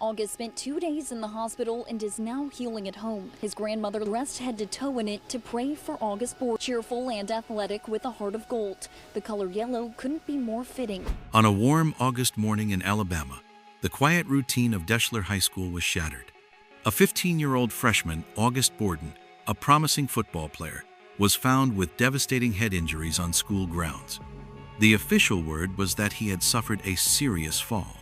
August spent 2 days in the hospital and is now healing at home. His grandmother dressed head to toe in it to pray for August Borden. Cheerful and athletic with a heart of gold. The color yellow couldn't be more fitting. On a warm August morning in Alabama, the quiet routine of Deshler High School was shattered. A 15-year-old freshman, August Borden, a promising football player, was found with devastating head injuries on school grounds. The official word was that he had suffered a serious fall,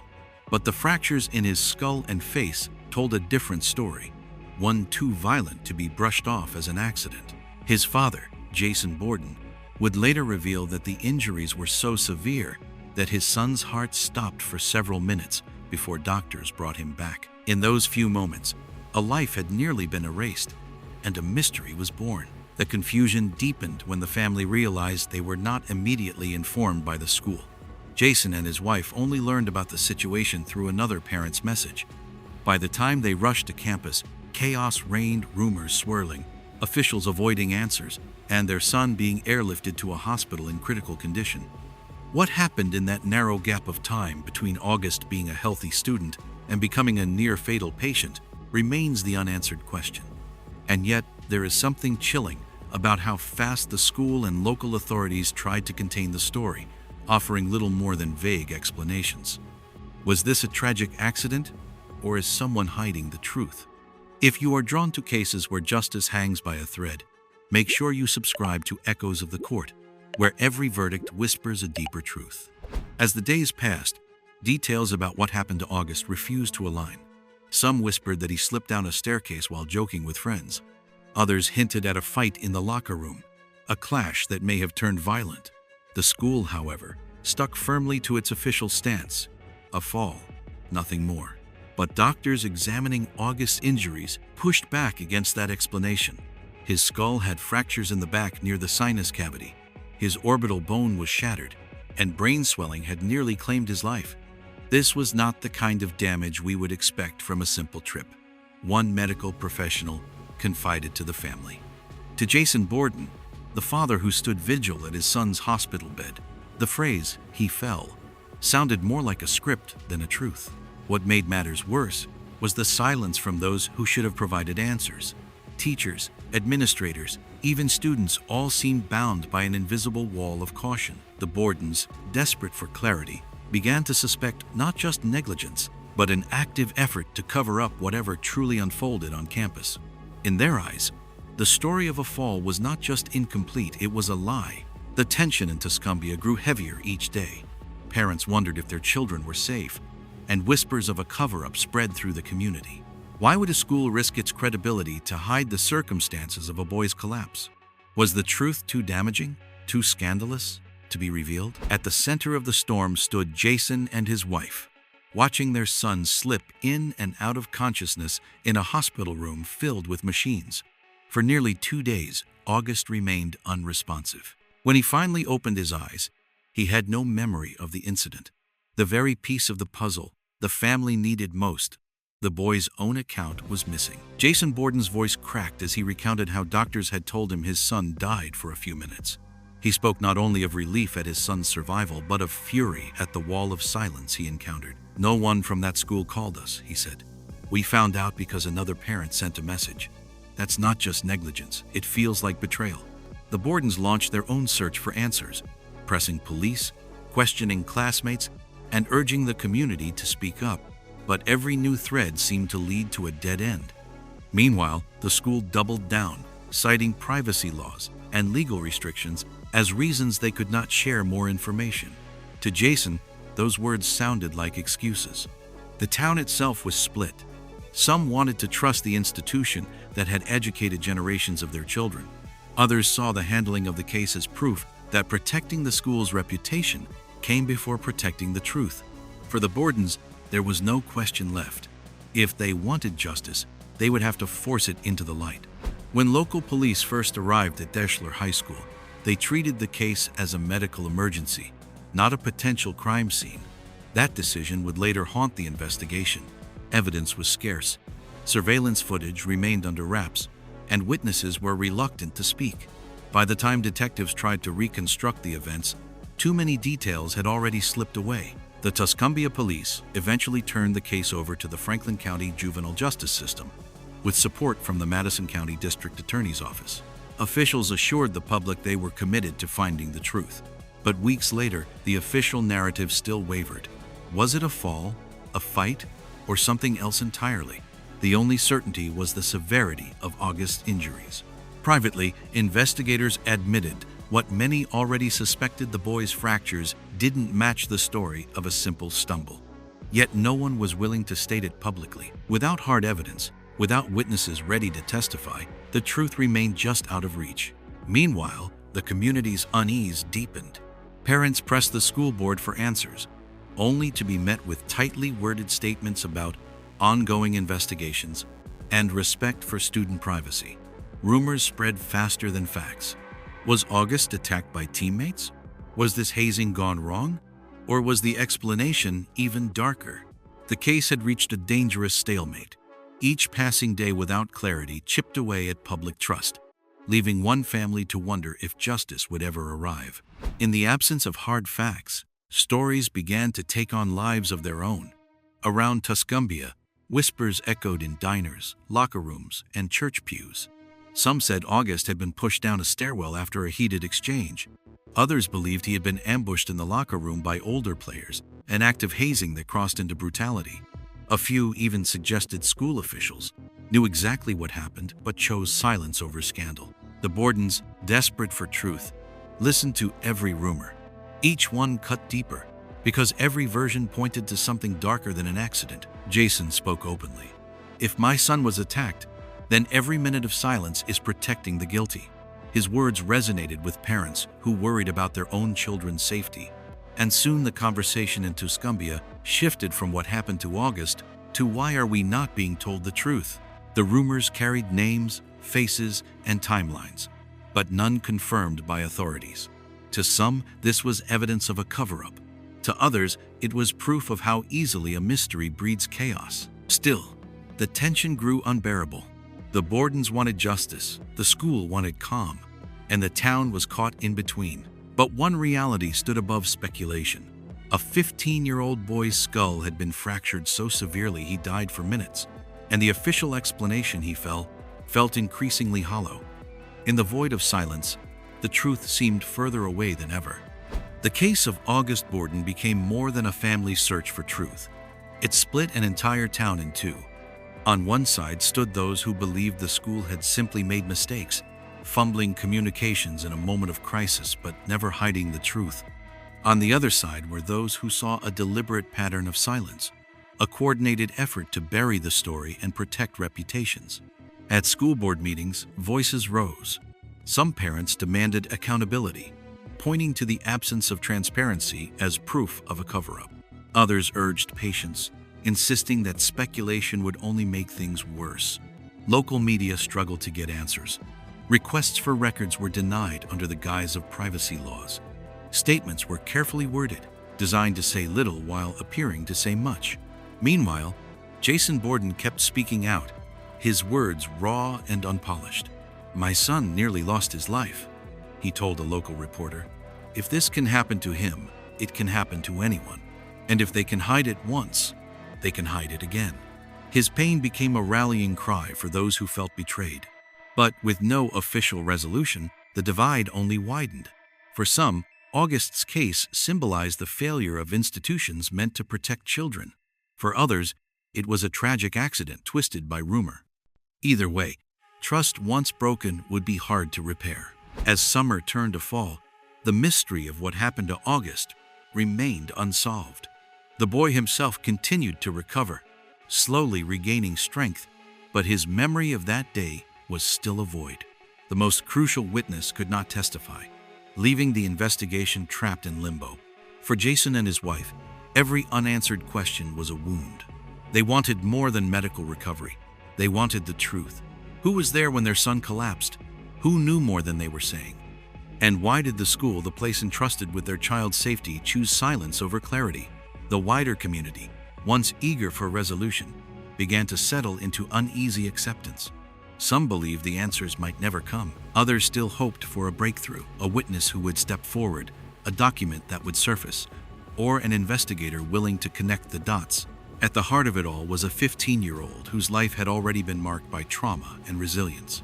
but the fractures in his skull and face told a different story, one too violent to be brushed off as an accident. His father, Jason Borden, would later reveal that the injuries were so severe that his son's heart stopped for several minutes before doctors brought him back. In those few moments, a life had nearly been erased, and a mystery was born. The confusion deepened when the family realized they were not immediately informed by the school. Jason and his wife only learned about the situation through another parent's message. By the time they rushed to campus, chaos reigned, rumors swirling, officials avoiding answers, and their son being airlifted to a hospital in critical condition. What happened in that narrow gap of time between August being a healthy student and becoming a near-fatal patient remains the unanswered question. And yet, there is something chilling about how fast the school and local authorities tried to contain the story, offering little more than vague explanations. Was this a tragic accident, or is someone hiding the truth? If you are drawn to cases where justice hangs by a thread, make sure you subscribe to Echoes of the Court, where every verdict whispers a deeper truth. As the days passed, details about what happened to August refused to align. Some whispered that he slipped down a staircase while joking with friends. Others hinted at a fight in the locker room, a clash that may have turned violent. The school, however, stuck firmly to its official stance: a fall, nothing more. But doctors examining August's injuries pushed back against that explanation. His skull had fractures in the back near the sinus cavity, his orbital bone was shattered, and brain swelling had nearly claimed his life. This was not the kind of damage we would expect from a simple trip, one medical professional confided to the family. To Jason Borden, the father who stood vigil at his son's hospital bed, the phrase, "he fell," sounded more like a script than a truth. What made matters worse was the silence from those who should have provided answers. Teachers, administrators, even students all seemed bound by an invisible wall of caution. The Bordens, desperate for clarity, began to suspect not just negligence, but an active effort to cover up whatever truly unfolded on campus. In their eyes, the story of a fall was not just incomplete, it was a lie. The tension in Tuscumbia grew heavier each day. Parents wondered if their children were safe, and whispers of a cover-up spread through the community. Why would a school risk its credibility to hide the circumstances of a boy's collapse? Was the truth too damaging, too scandalous to be revealed? At the center of the storm stood Jason and his wife, watching their son slip in and out of consciousness in a hospital room filled with machines. For nearly 2 days, August remained unresponsive. When he finally opened his eyes, he had no memory of the incident. The very piece of the puzzle the family needed most, the boy's own account, was missing. Jason Borden's voice cracked as he recounted how doctors had told him his son died for a few minutes. He spoke not only of relief at his son's survival, but of fury at the wall of silence he encountered. "No one from that school called us," he said. "We found out because another parent sent a message. That's not just negligence, it feels like betrayal." The Bordens launched their own search for answers, pressing police, questioning classmates, and urging the community to speak up. But every new thread seemed to lead to a dead end. Meanwhile, the school doubled down, citing privacy laws and legal restrictions as reasons they could not share more information. To Jason, those words sounded like excuses. The town itself was split. Some wanted to trust the institution that had educated generations of their children. Others saw the handling of the case as proof that protecting the school's reputation came before protecting the truth. For the Bordens, there was no question left. If they wanted justice, they would have to force it into the light. When local police first arrived at Deshler High School, they treated the case as a medical emergency, not a potential crime scene. That decision would later haunt the investigation. Evidence was scarce, surveillance footage remained under wraps, and witnesses were reluctant to speak. By the time detectives tried to reconstruct the events, too many details had already slipped away. The Tuscumbia police eventually turned the case over to the Franklin County Juvenile Justice System, with support from the Madison County District Attorney's Office. Officials assured the public they were committed to finding the truth. But weeks later, the official narrative still wavered. Was it a fall, a fight, or something else entirely? The only certainty was the severity of August's injuries. Privately, investigators admitted what many already suspected: the boy's fractures didn't match the story of a simple stumble. Yet no one was willing to state it publicly. Without hard evidence, without witnesses ready to testify, the truth remained just out of reach. Meanwhile, the community's unease deepened. Parents pressed the school board for answers, only to be met with tightly worded statements about ongoing investigations and respect for student privacy. Rumors spread faster than facts. Was August attacked by teammates? Was this hazing gone wrong? Or was the explanation even darker? The case had reached a dangerous stalemate. Each passing day without clarity chipped away at public trust, leaving one family to wonder if justice would ever arrive. In the absence of hard facts, stories began to take on lives of their own. Around Tuscumbia, whispers echoed in diners, locker rooms, and church pews. Some said August had been pushed down a stairwell after a heated exchange. Others believed he had been ambushed in the locker room by older players, an act of hazing that crossed into brutality. A few even suggested school officials knew exactly what happened but chose silence over scandal. The Bordens, desperate for truth, listened to every rumor. Each one cut deeper, because every version pointed to something darker than an accident. Jason spoke openly. "If my son was attacked, then every minute of silence is protecting the guilty." His words resonated with parents who worried about their own children's safety. And soon the conversation in Tuscumbia shifted from what happened to August to why are we not being told the truth. The rumors carried names, faces, and timelines, but none confirmed by authorities. To some, this was evidence of a cover-up. To others, it was proof of how easily a mystery breeds chaos. Still, the tension grew unbearable. The Bordens wanted justice, the school wanted calm, and the town was caught in between. But one reality stood above speculation. A 15-year-old boy's skull had been fractured so severely he died for minutes, and the official explanation he felt increasingly hollow. In the void of silence, the truth seemed further away than ever. The case of August Borden became more than a family search for truth. It split an entire town in two. On one side stood those who believed the school had simply made mistakes, fumbling communications in a moment of crisis but never hiding the truth. On the other side were those who saw a deliberate pattern of silence, a coordinated effort to bury the story and protect reputations. At school board meetings, voices rose. Some parents demanded accountability, pointing to the absence of transparency as proof of a cover-up. Others urged patience, insisting that speculation would only make things worse. Local media struggled to get answers. Requests for records were denied under the guise of privacy laws. Statements were carefully worded, designed to say little while appearing to say much. Meanwhile, Jason Borden kept speaking out, his words raw and unpolished. "My son nearly lost his life," he told a local reporter. "If this can happen to him, it can happen to anyone. And if they can hide it once, they can hide it again." His pain became a rallying cry for those who felt betrayed. But with no official resolution, the divide only widened. For some, August's case symbolized the failure of institutions meant to protect children. For others, it was a tragic accident twisted by rumor. Either way, trust once broken would be hard to repair. As summer turned to fall, the mystery of what happened to August remained unsolved. The boy himself continued to recover, slowly regaining strength, but his memory of that day was still a void. The most crucial witness could not testify, leaving the investigation trapped in limbo. For Jason and his wife, every unanswered question was a wound. They wanted more than medical recovery. They wanted the truth. Who was there when their son collapsed? Who knew more than they were saying? And why did the school, the place entrusted with their child's safety, choose silence over clarity? The wider community, once eager for resolution, began to settle into uneasy acceptance. Some believed the answers might never come. Others still hoped for a breakthrough, a witness who would step forward, a document that would surface, or an investigator willing to connect the dots. At the heart of it all was a 15-year-old whose life had already been marked by trauma and resilience.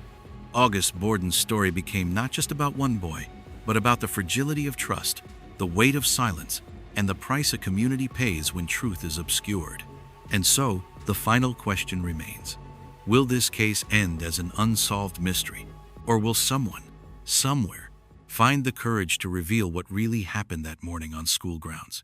August Borden's story became not just about one boy, but about the fragility of trust, the weight of silence, and the price a community pays when truth is obscured. And so, the final question remains. Will this case end as an unsolved mystery? Or will someone, somewhere, find the courage to reveal what really happened that morning on school grounds?